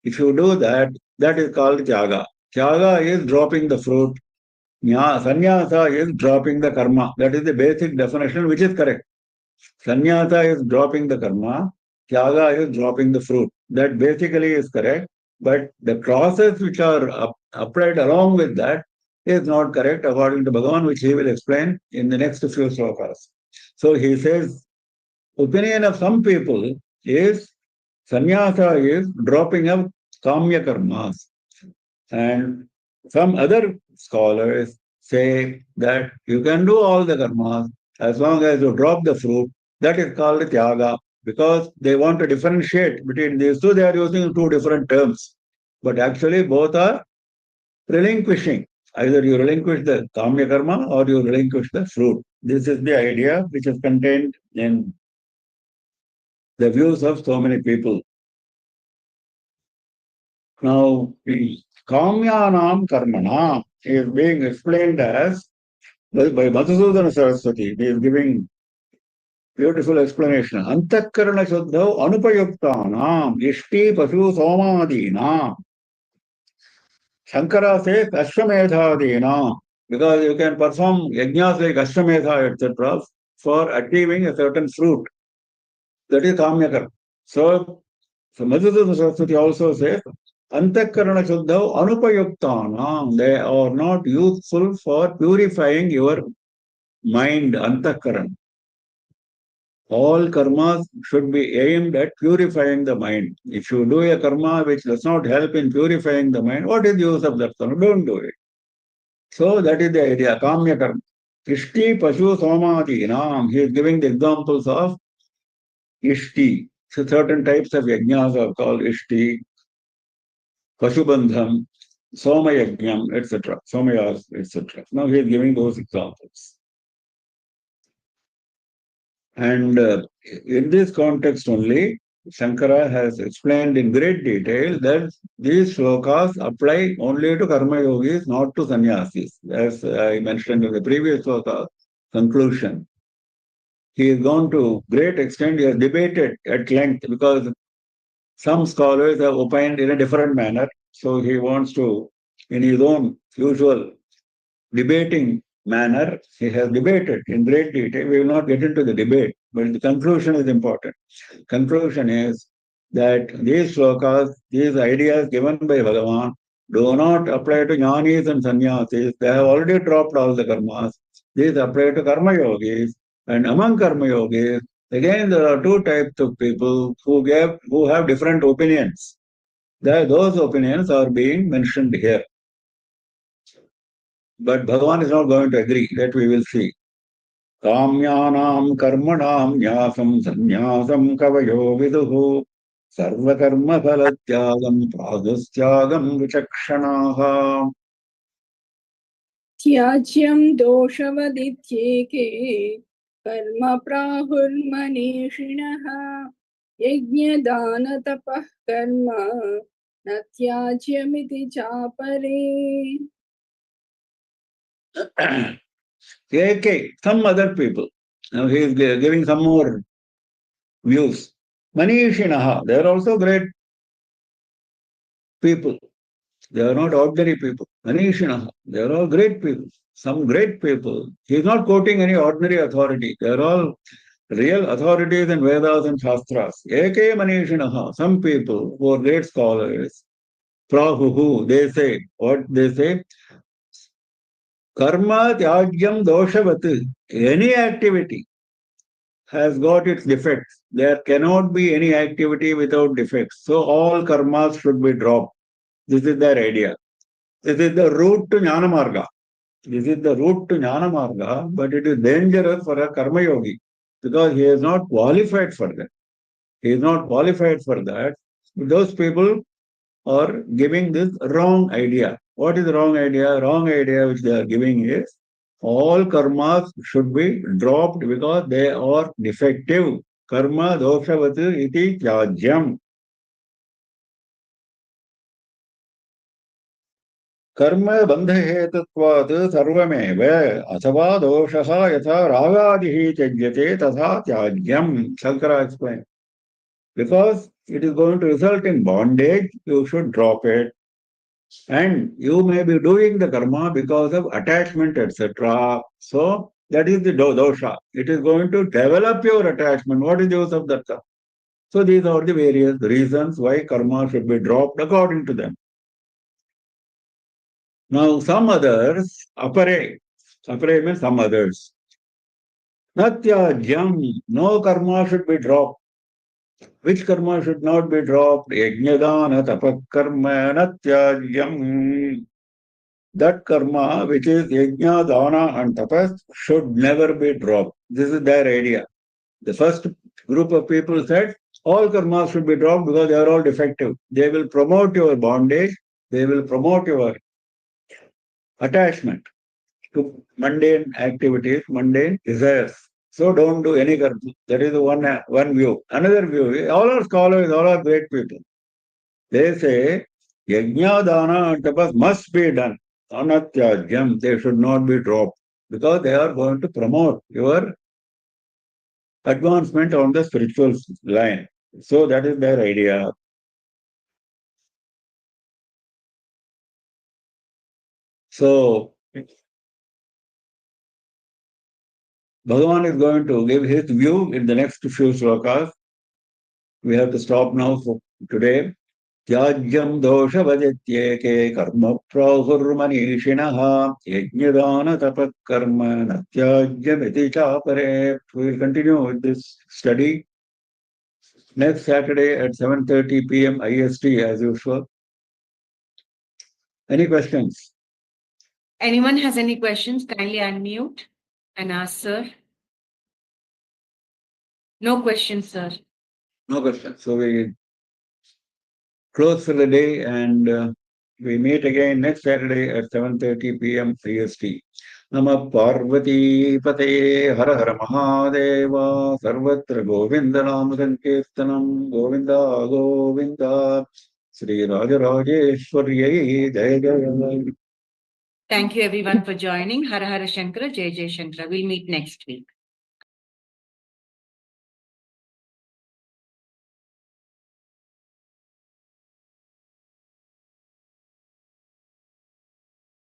If you do that, that is called tyaga. Tyaga is dropping the fruit. Sannyasa is dropping the karma. That is the basic definition, which is correct. Sannyasa is dropping the karma. Tyaga is dropping the fruit. That basically is correct. But the process which are applied along with that is not correct according to Bhagavan, which he will explain in the next few slokas. So he says, opinion of some people is sannyasa is dropping of kamya karmas. And some other scholars say that you can do all the karmas as long as you drop the fruit. That is called tyaga. Because they want to differentiate between these two, they are using two different terms. But actually, both are relinquishing. Either you relinquish the kamya karma or you relinquish the fruit. This is the idea which is contained in the views of so many people. Now, the kamyanam karmana is being explained as by Madhusudana Saraswati. He is giving beautiful explanation. Antakarana shuddhau anupayuktanam ishti pashu somadinam. Shankara says Ashwamedhadinam, because you can perform yajnas like Ashwamedha, etc., for achieving a certain fruit. That is Kamyakar. So Madhusudana Saraswati also says, Antakarana Shuddhau Anupayuktanam. They are not useful for purifying your mind, Antakaran. All karmas should be aimed at purifying the mind. If you do a karma which does not help in purifying the mind, what is the use of that karma? Don't do it. So that is the idea, Kamya karma. Ishti, Pashu, Somadi, Nam. He is giving the examples of Ishti. So certain types of yajnas are called Ishti, Pashubandham, Somayajnam, etc. Somayas, etc. Now he is giving those examples. And in this context only, Shankara has explained in great detail that these shlokas apply only to karma yogis, not to sannyasis. As I mentioned in the previous shloka conclusion, he has gone to great extent, he has debated at length because some scholars have opined in a different manner. So he wants to, in his own usual debating manner, he has debated in great detail. We will not get into the debate, but the conclusion is important. Conclusion is that these shlokas, these ideas given by Bhagavan, do not apply to jnanis and sannyasis. They have already dropped all the karmas. These apply to karma yogis. And among karma yogis, again, there are two types of people who have different opinions. Those opinions are being mentioned here. But Bhagavan is not going to agree. That we will see. Kamyanam karmanam nyasam sannyasam kavayo viduhu sarvakarma phalatyagam pradustyagam vichakshanaha. त्याज्यं दोषवदित्येके कर्म प्राहुर्मनीषिणः यज्ञदानतपः कर्म न त्याज्यमिति चापरे. Some other people. Now he is giving some more views. Manishinaha, they are also great people. They are not ordinary people. Manishinaha, they are all great people. Some great people. He is not quoting any ordinary authority. They are all real authorities in Vedas and Shastras. Eke Manishinaha, some people who are great scholars, Prahuhu, they say, what they say? Karma Tyagyam Doshavat. Any activity has got its defects. There cannot be any activity without defects. So all karmas should be dropped. This is their idea. This is the route to Jnana Marga. This is the route to Jnana Marga, but it is dangerous for a karma yogi because he is not qualified for that. He is not qualified for that. Those people are giving this wrong idea. What is the wrong idea? Wrong idea which they are giving is all karmas should be dropped because they are defective. Karma doshavat iti tyajyam. कर्म बंध हेतुत्वात् सर्वमेव अथवा दोषः यथा रागादिः त्यज्यते तथा त्याज्यम्. Shankara explained. Because it is going to result in bondage, you should drop it. And you may be doing the karma because of attachment, etc. So that is the dosha. It is going to develop your attachment. What is the use of that? So these are the various reasons why karma should be dropped according to them. Now some others, apare means some others. Natyajyam, no karma should be dropped. Which karma should not be dropped? Yajnadana tapak karma natyajyam. that karma, which is yajna, dana and tapas, should never be dropped. This is their idea. The first group of people said all karmas should be dropped because they are all defective. They will promote your bondage, they will promote your attachment to mundane activities, mundane desires. So don't do any karma. That is one view. Another view, all are scholars, all are great people. They say yajna, dana and tapas must be done. Anatyajyam, they should not be dropped because they are going to promote your advancement on the spiritual line. So that is their idea. So Bhagavan is going to give his view in the next few slokas. We have to stop now for today. Tyajyam dosha vajatyeke karma prahurmanishinaha yajnadana tapat karma natyajyam iti chapare. We will continue with this study next Saturday at 7:30 p.m. IST as usual. Any questions? Anyone has any questions? Kindly unmute and ask, sir. No questions, sir. No questions. So we close for the day and we meet again next Saturday at 7:30 p.m. CST. Namah Parvati Pate Hara Hara Mahadeva Sarvatra Govinda Nama Sankirtanam Govinda Govinda Sri Rajarajeshwarya Jaya Jaya. Thank you everyone for joining. Hara Hara Shankara, Jai Jai Shankara. We'll meet next week.